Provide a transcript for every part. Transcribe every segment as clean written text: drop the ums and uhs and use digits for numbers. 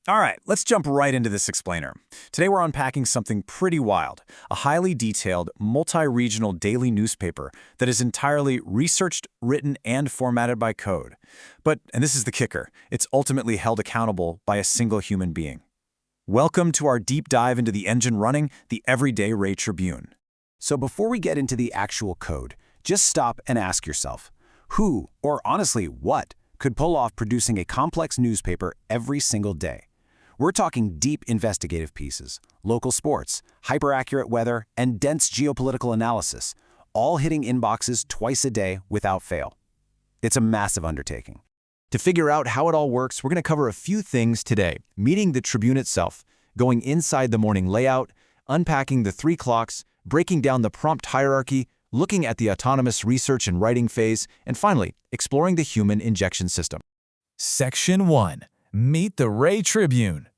All right, let's jump right into this explainer. Today we're unpacking something pretty wild, a highly detailed, multi-regional daily newspaper that is entirely researched, written, and formatted by code. But, and this is the kicker, it's ultimately held accountable by a single human being. Welcome to our deep dive into the engine running the everyday Ray Tribune. So before we get into the actual code, just stop and ask yourself, who, or honestly what, could pull off producing a complex newspaper every single day? We're talking deep investigative pieces, local sports, hyper-accurate weather, and dense geopolitical analysis, all hitting inboxes twice a day without fail. It's a massive undertaking. To figure out how it all works, we're going to cover a few things today, meeting the Tribune itself, going inside the morning layout, unpacking the 3 clocks, breaking down the prompt hierarchy, looking at the autonomous research and writing phase, and finally, exploring the human injection system. Section 1. Meet the Ray Tribune.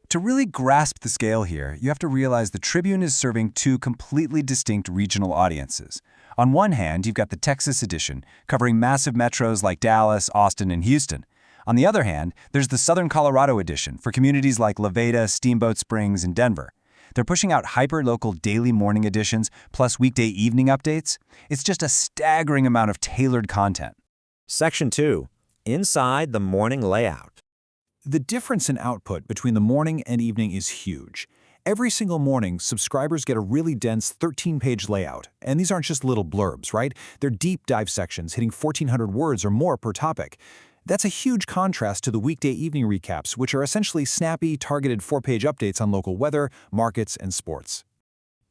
To really grasp the scale here, you have to realize the Tribune is serving two completely distinct regional audiences. On one hand, you've got the Texas edition, covering massive metros like Dallas, Austin, and Houston. On the other hand, there's the Southern Colorado edition for communities like La Veta, Steamboat Springs, and Denver. They're pushing out hyper-local daily morning editions plus weekday evening updates. It's just a staggering amount of tailored content. Section 2. Inside the morning layout. The difference in output between the morning and evening is huge. Every single morning, subscribers get a really dense 13-page layout. And these aren't just little blurbs, right? They're deep dive sections hitting 1,400 words or more per topic. That's a huge contrast to the weekday evening recaps, which are essentially snappy, targeted 4-page updates on local weather, markets, and sports.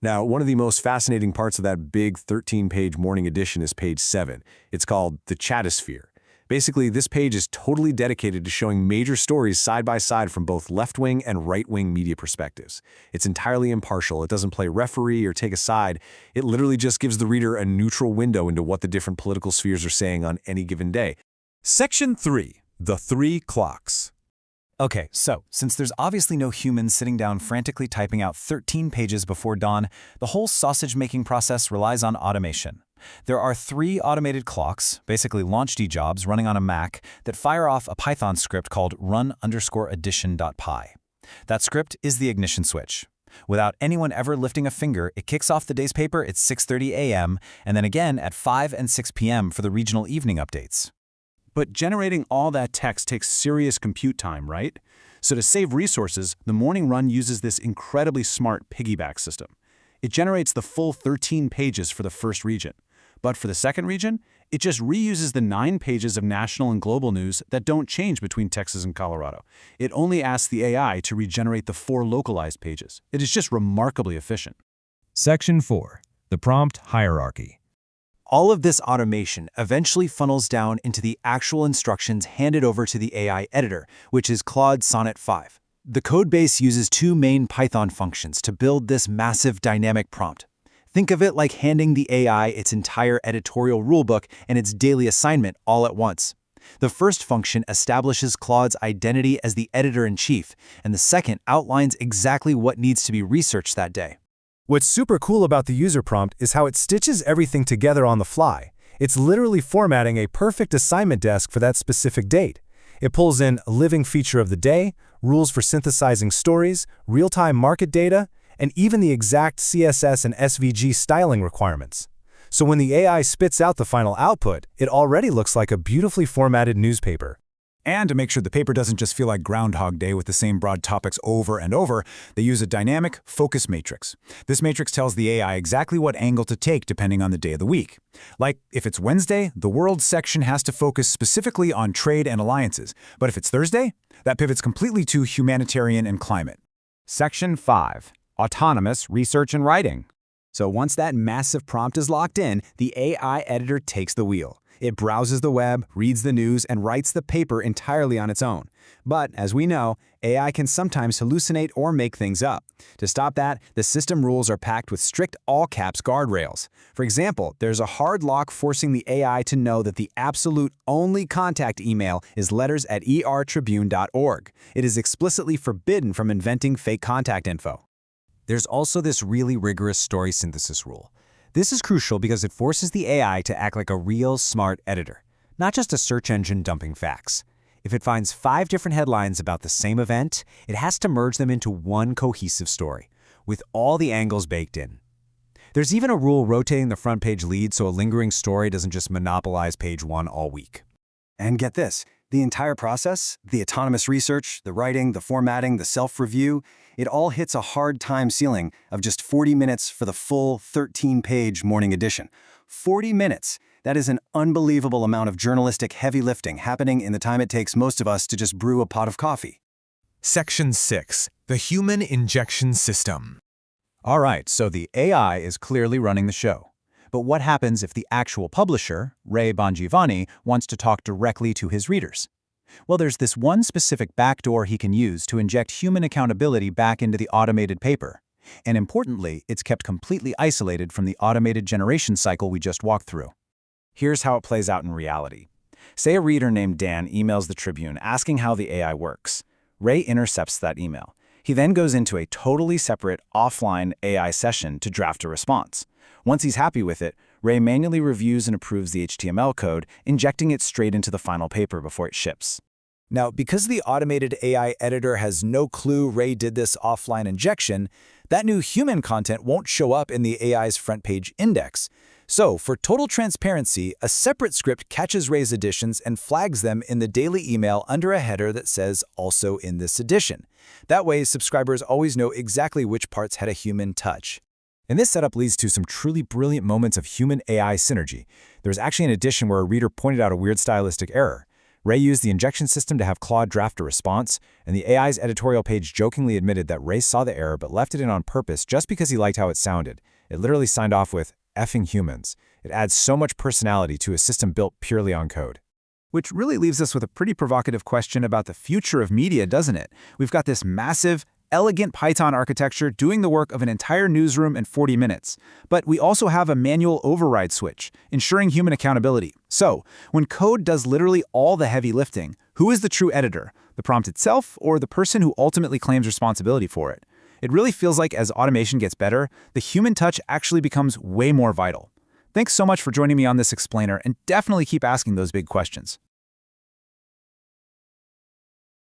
Now, one of the most fascinating parts of that big 13-page morning edition is page 7. It's called the Chatosphere. Basically, this page is totally dedicated to showing major stories side by side from both left-wing and right-wing media perspectives. It's entirely impartial. It doesn't play referee or take a side. It literally just gives the reader a neutral window into what the different political spheres are saying on any given day. Section 3. The 3 clocks. Okay, so since there's obviously no humans sitting down frantically typing out 13 pages before dawn, the whole sausage-making process relies on automation. There are 3 automated clocks, basically launchd jobs running on a Mac, that fire off a Python script called run_addition.py. That script is the ignition switch. Without anyone ever lifting a finger, it kicks off the day's paper at 6:30 a.m. and then again at 5 and 6 p.m. for the regional evening updates. But generating all that text takes serious compute time, right? So to save resources, the morning run uses this incredibly smart piggyback system. It generates the full 13 pages for the first region. But for the second region, it just reuses the 9 pages of national and global news that don't change between Texas and Colorado. It only asks the AI to regenerate the 4 localized pages. It is just remarkably efficient. Section 4. The prompt hierarchy. All of this automation eventually funnels down into the actual instructions handed over to the AI editor, which is Claude Sonnet 5. The codebase uses 2 main Python functions to build this massive dynamic prompt. Think of it like handing the AI its entire editorial rulebook and its daily assignment all at once. The first function establishes Claude's identity as the editor-in-chief, and the second outlines exactly what needs to be researched that day. What's super cool about the user prompt is how it stitches everything together on the fly. It's literally formatting a perfect assignment desk for that specific date. It pulls in a living feature of the day, rules for synthesizing stories, real-time market data, and even the exact CSS and SVG styling requirements. So when the AI spits out the final output, it already looks like a beautifully formatted newspaper. And to make sure the paper doesn't just feel like Groundhog Day with the same broad topics over and over, they use a dynamic focus matrix. This matrix tells the AI exactly what angle to take depending on the day of the week. Like, if it's Wednesday, the World section has to focus specifically on trade and alliances. But if it's Thursday, that pivots completely to humanitarian and climate. Section 5. Autonomous research and writing. So once that massive prompt is locked in, the AI editor takes the wheel. It browses the web, reads the news, and writes the paper entirely on its own. But as we know, AI can sometimes hallucinate or make things up. To stop that, the system rules are packed with strict all-caps guardrails. For example, there's a hard lock forcing the AI to know that the absolute only contact email is letters@ertribune.org. It is explicitly forbidden from inventing fake contact info. There's also this really rigorous story synthesis rule. This is crucial because it forces the AI to act like a real smart editor, not just a search engine dumping facts. If it finds 5 different headlines about the same event, it has to merge them into one cohesive story, with all the angles baked in. There's even a rule rotating the front page lead so a lingering story doesn't just monopolize page 1 all week. And get this, the entire process, the autonomous research, the writing, the formatting, the self-review, it all hits a hard time ceiling of just 40 minutes for the full 13-page morning edition. 40 minutes! That is an unbelievable amount of journalistic heavy lifting happening in the time it takes most of us to just brew a pot of coffee. Section 6. The Human Injection System. All right, so the AI is clearly running the show. But what happens if the actual publisher, Ray Bongiovanni, wants to talk directly to his readers? Well, there's this one specific backdoor he can use to inject human accountability back into the automated paper. And importantly, it's kept completely isolated from the automated generation cycle we just walked through. Here's how it plays out in reality. Say a reader named Dan emails the Tribune asking how the AI works. Ray intercepts that email. He then goes into a totally separate, offline AI session to draft a response. Once he's happy with it, Ray manually reviews and approves the HTML code, injecting it straight into the final paper before it ships. Now, because the automated AI editor has no clue Ray did this offline injection, that new human content won't show up in the AI's front page index. So, for total transparency, a separate script catches Ray's additions and flags them in the daily email under a header that says, "Also in this edition." That way, subscribers always know exactly which parts had a human touch. And this setup leads to some truly brilliant moments of human-AI synergy. There was actually an edition where a reader pointed out a weird stylistic error. Ray used the injection system to have Claude draft a response, and the AI's editorial page jokingly admitted that Ray saw the error but left it in on purpose just because he liked how it sounded. It literally signed off with, "effing humans." It adds so much personality to a system built purely on code. Which really leaves us with a pretty provocative question about the future of media, doesn't it? We've got this massive, elegant Python architecture doing the work of an entire newsroom in 40 minutes. But we also have a manual override switch, ensuring human accountability. So, when code does literally all the heavy lifting, who is the true editor? The prompt itself, or the person who ultimately claims responsibility for it? It really feels like as automation gets better, the human touch actually becomes way more vital. Thanks so much for joining me on this explainer, and definitely keep asking those big questions.